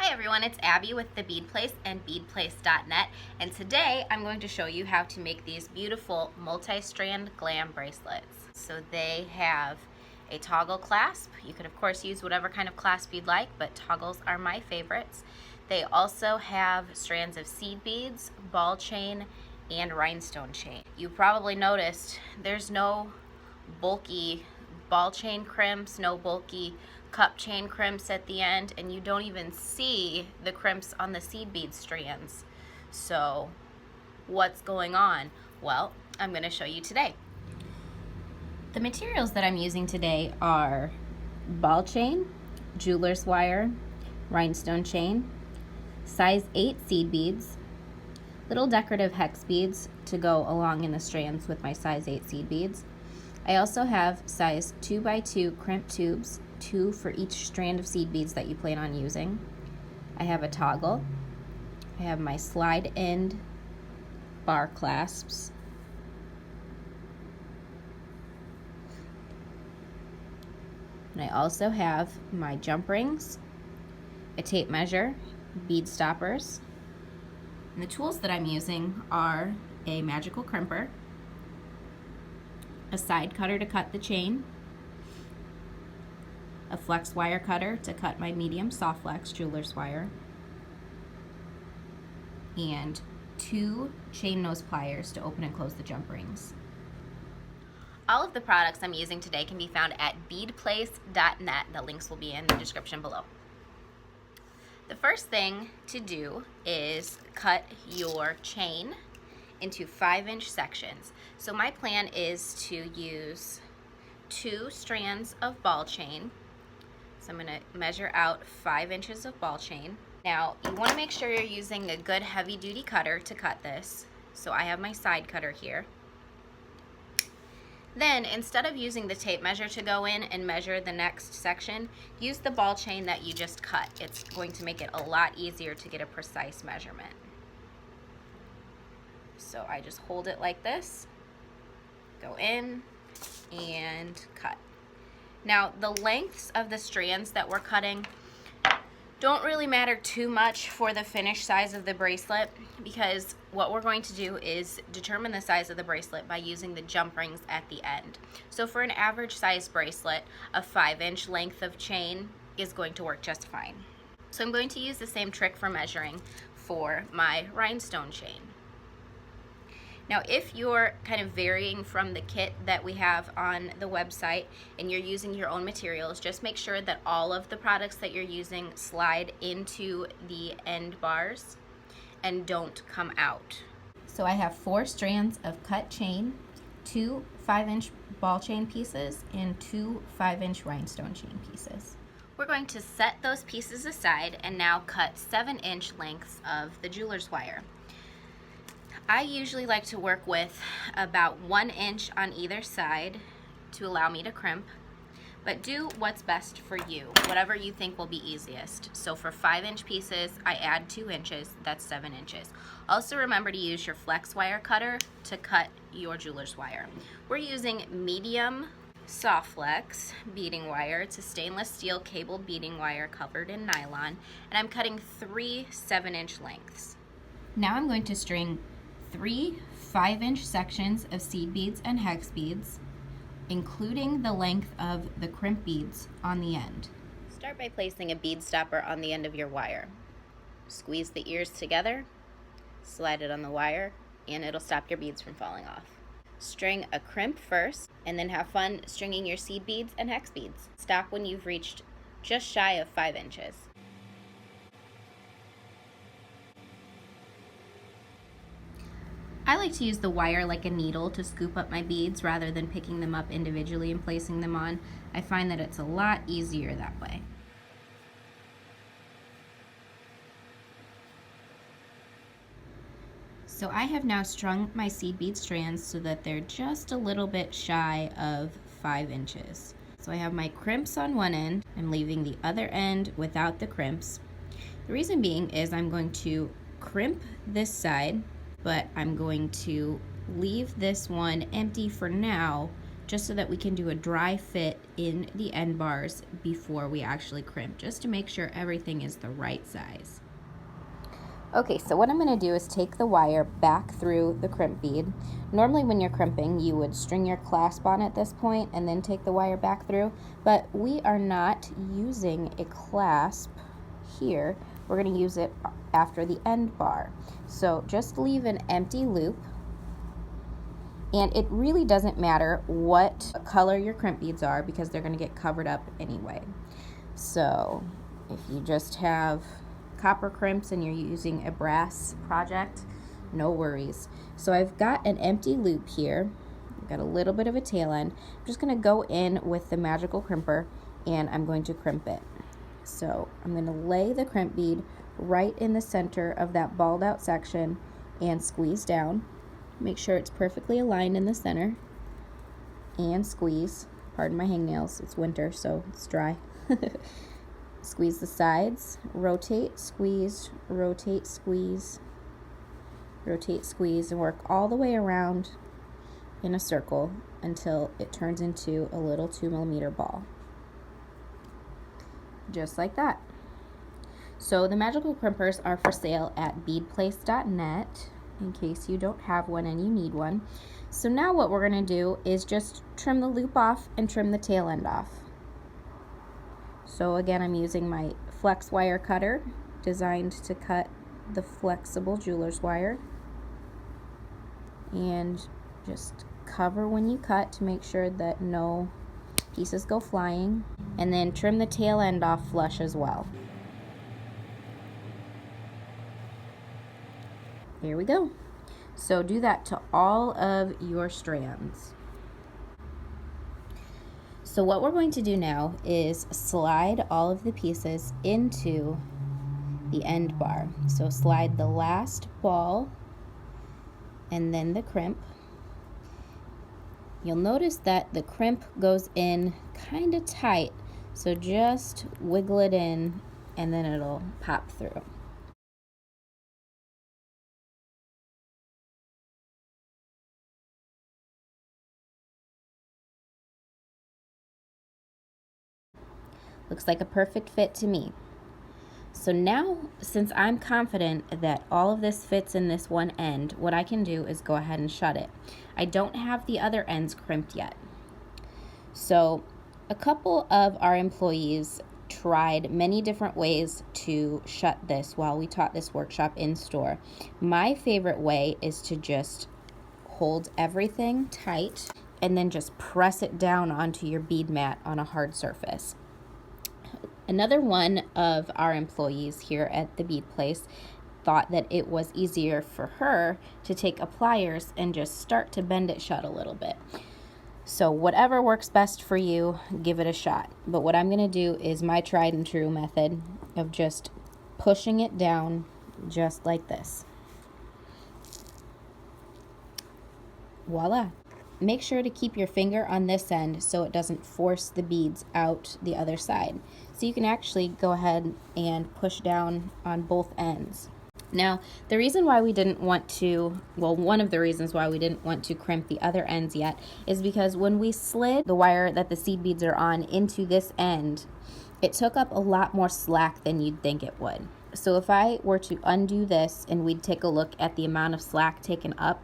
Hi everyone, it's Abby with the Bead Place and beadplace.net, and today I'm going to show you how to make these beautiful multi-strand glam bracelets. So they have a toggle clasp. You could of course use whatever kind of clasp you'd like, but toggles are my favorites. They also have strands of seed beads, ball chain, and rhinestone chain. You probably noticed there's no bulky ball chain crimps, no bulky cup chain crimps at the end, and you don't even see the crimps on the seed bead strands. So what's going on? Well, I'm going to show you today. The materials that I'm using today are ball chain, jeweler's wire, rhinestone chain, size 8 seed beads, little decorative hex beads to go along in the strands with my size 8 seed beads. I also have size 2x2 crimp tubes, 2 for each strand of seed beads that you plan on using. I have a toggle. I have my slide end bar clasps. And I also have my jump rings, a tape measure, bead stoppers. And the tools that I'm using are a magical crimper, a side cutter to cut the chain, a flex wire cutter to cut my medium soft flex jeweler's wire, and 2 chain nose pliers to open and close the jump rings. All of the products I'm using today can be found at beadplace.net. The links will be in the description below. The first thing to do is cut your chain into 5-inch sections. So my plan is to use 2 strands of ball chain. So I'm going to measure out 5 inches of ball chain. Now you want to make sure you're using a good heavy duty cutter to cut this. So I have my side cutter here. Then instead of using the tape measure to go in and measure the next section, use the ball chain that you just cut. It's going to make it a lot easier to get a precise measurement. So I just hold it like this, go in, and cut. Now the lengths of the strands that we're cutting don't really matter too much for the finished size of the bracelet, because what we're going to do is determine the size of the bracelet by using the jump rings at the end. So for an average size bracelet, a 5-inch length of chain is going to work just fine. So I'm going to use the same trick for measuring for my rhinestone chain. Now if you're kind of varying from the kit that we have on the website and you're using your own materials, just make sure that all of the products that you're using slide into the end bars and don't come out. So I have 4 strands of cut chain, 2 5-inch ball chain pieces, and 2 5-inch rhinestone chain pieces. We're going to set those pieces aside and now cut 7-inch lengths of the jeweler's wire. I usually like to work with about 1 inch on either side to allow me to crimp, but do what's best for you, whatever you think will be easiest. So for 5-inch pieces, I add 2 inches, that's 7 inches. Also remember to use your flex wire cutter to cut your jeweler's wire. We're using medium soft flex beading wire. It's a stainless steel cabled beading wire covered in nylon, and I'm cutting 3 7-inch lengths. Now I'm going to string 3 5-inch sections of seed beads and hex beads, including the length of the crimp beads on the end. Start by placing a bead stopper on the end of your wire. Squeeze the ears together, slide it on the wire, and it'll stop your beads from falling off. String a crimp first, and then have fun stringing your seed beads and hex beads. Stop when you've reached just shy of 5 inches. I like to use the wire like a needle to scoop up my beads rather than picking them up individually and placing them on. I find that it's a lot easier that way. So I have now strung my seed bead strands so that they're just a little bit shy of 5 inches. So I have my crimps on one end. I'm leaving the other end without the crimps. The reason being is I'm going to crimp this side, but I'm going to leave this one empty for now just so that we can do a dry fit in the end bars before we actually crimp, just to make sure everything is the right size. Okay, so what I'm going to do is take the wire back through the crimp bead. Normally when you're crimping, you would string your clasp on at this point and then take the wire back through, but we are not using a clasp here. We're going to use it after the end bar. So just leave an empty loop, and it really doesn't matter what color your crimp beads are because they're going to get covered up anyway. So if you just have copper crimps and you're using a brass project, no worries. So I've got an empty loop here. I've got a little bit of a tail end. I'm just going to go in with the magical crimper and I'm going to crimp it. So I'm going to lay the crimp bead right in the center of that balled out section and squeeze down. Make sure it's perfectly aligned in the center and squeeze. Pardon my hangnails, it's winter so it's dry. Squeeze the sides, rotate, squeeze, rotate, squeeze, rotate, squeeze, and work all the way around in a circle until it turns into a little 2mm ball. Just like that. So the magical crimpers are for sale at beadplace.net in case you don't have one and you need one. So now what we're going to do is just trim the loop off and trim the tail end off. So again, I'm using my flex wire cutter designed to cut the flexible jeweler's wire, and just cover when you cut to make sure that no pieces go flying, and then trim the tail end off flush as well. There we go. So do that to all of your strands. So what we're going to do now is slide all of the pieces into the end bar. So slide the last ball and then the crimp. You'll notice that the crimp goes in kind of tight, so just wiggle it in and then it'll pop through. Looks like a perfect fit to me. So now, since I'm confident that all of this fits in this one end, what I can do is go ahead and shut it. I don't have the other ends crimped yet. So a couple of our employees tried many different ways to shut this while we taught this workshop in store. My favorite way is to just hold everything tight and then just press it down onto your bead mat on a hard surface. Another one of our employees here at the Bead Place thought that it was easier for her to take a pliers and just start to bend it shut a little bit. So whatever works best for you, give it a shot. But what I'm going to do is my tried and true method of just pushing it down just like this. Voila. Make sure to keep your finger on this end so it doesn't force the beads out the other side. So you can actually go ahead and push down on both ends. Now, the reason why we didn't want to, well, one of the reasons why we didn't want to crimp the other ends yet is because when we slid the wire that the seed beads are on into this end, it took up a lot more slack than you'd think it would. So if I were to undo this and we'd take a look at the amount of slack taken up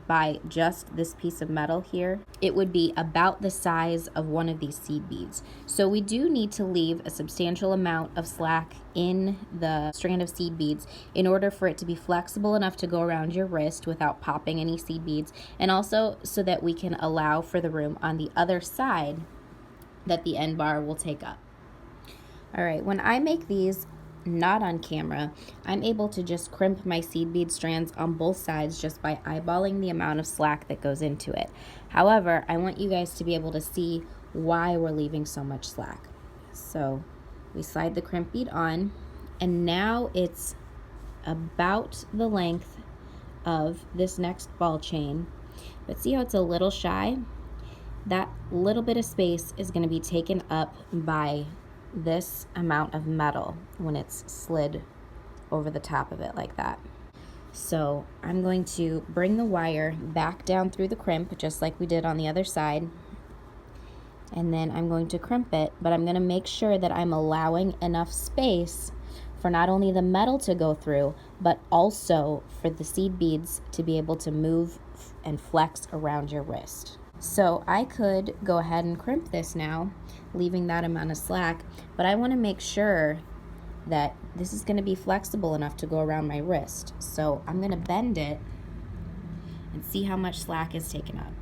by just this piece of metal here, it would be about the size of one of these seed beads. So we do need to leave a substantial amount of slack in the strand of seed beads in order for it to be flexible enough to go around your wrist without popping any seed beads, and also so that we can allow for the room on the other side that the end bar will take up. All right, when I make these not on camera, I'm able to just crimp my seed bead strands on both sides just by eyeballing the amount of slack that goes into it. However, I want you guys to be able to see why we're leaving so much slack. So we slide the crimp bead on, and now it's about the length of this next ball chain. But see how it's a little shy? That little bit of space is going to be taken up by this amount of metal when it's slid over the top of it like that. So I'm going to bring the wire back down through the crimp just like we did on the other side, and then I'm going to crimp it, but I'm going to make sure that I'm allowing enough space for not only the metal to go through, but also for the seed beads to be able to move and flex around your wrist. So I could go ahead and crimp this now, leaving that amount of slack, but I want to make sure that this is going to be flexible enough to go around my wrist. So I'm going to bend it and see how much slack is taken up.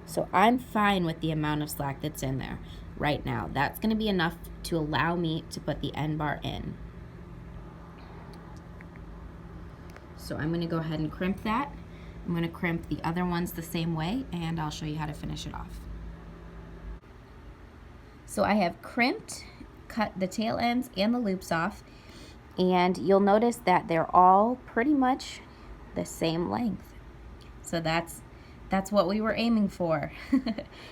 So I'm fine with the amount of slack that's in there right now. That's going to be enough to allow me to put the end bar in. So I'm going to go ahead and crimp that. I'm going to crimp the other ones the same way, and I'll show you how to finish it off. So I have crimped, cut the tail ends and the loops off, and you'll notice that they're all pretty much the same length. So that's what we were aiming for.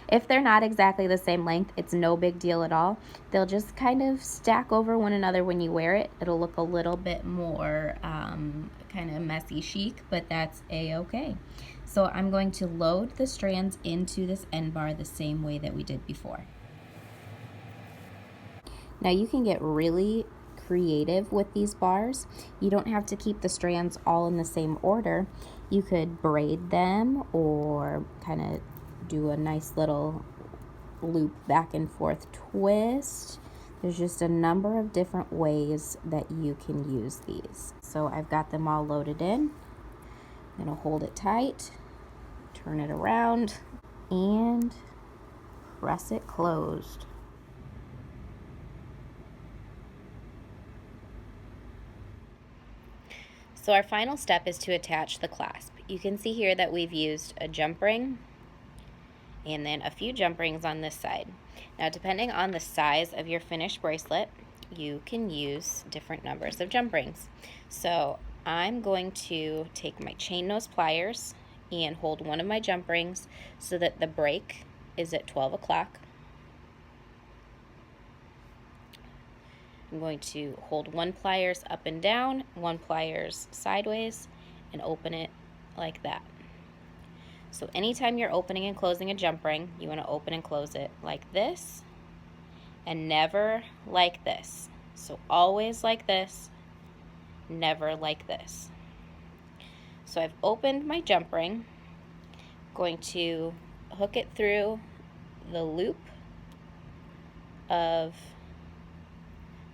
If they're not exactly the same length, it's no big deal at all. They'll just kind of stack over one another when you wear it. It'll look a little bit more kind of messy chic, but that's a-okay. So I'm going to load the strands into this end bar the same way that we did before. Now you can get really creative with these bars. You don't have to keep the strands all in the same order. You could braid them or kind of do a nice little loop back and forth twist. There's just a number of different ways that you can use these. So I've got them all loaded in. I'm going to hold it tight, turn it around, and press it closed. So our final step is to attach the clasp. You can see here that we've used a jump ring and then a few jump rings on this side. Now, depending on the size of your finished bracelet, you can use different numbers of jump rings. So I'm going to take my chain nose pliers and hold one of my jump rings so that the break is at 12 o'clock. I'm going to hold one pliers up and down, one pliers sideways, and open it like that. So anytime you're opening and closing a jump ring, you want to open and close it like this, and never like this. So always like this, never like this. So I've opened my jump ring, going to hook it through the loop of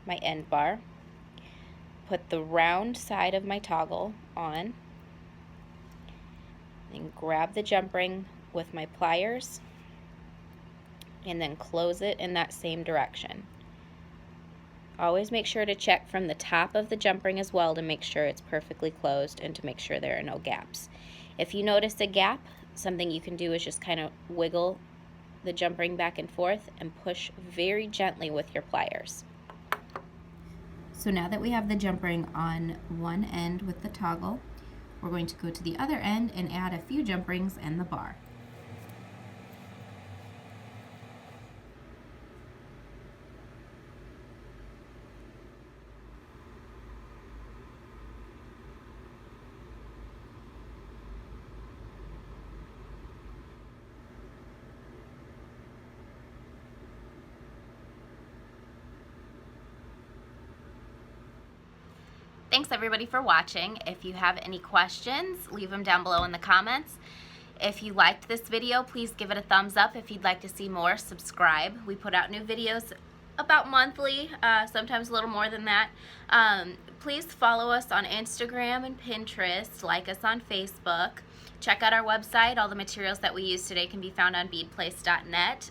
my end bar, put the round side of my toggle on, and grab the jump ring with my pliers, and then close it in that same direction. Always make sure to check from the top of the jump ring as well to make sure it's perfectly closed and to make sure there are no gaps. If you notice a gap, something you can do is just kind of wiggle the jump ring back and forth and push very gently with your pliers. So now that we have the jump ring on one end with the toggle, we're going to go to the other end and add a few jump rings and the bar. Thanks everybody for watching. If you have any questions, leave them down below in the comments. If you liked this video, please give it a thumbs up. If you'd like to see more, subscribe. We put out new videos about monthly, sometimes a little more than that. Please follow us on Instagram and Pinterest, like us on Facebook. Check out our website. All the materials that we use today can be found on beadplace.net.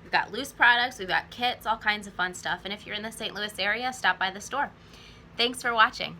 We've got loose products, we've got kits, all kinds of fun stuff. And if you're in the St. Louis area, stop by the store. Thanks for watching.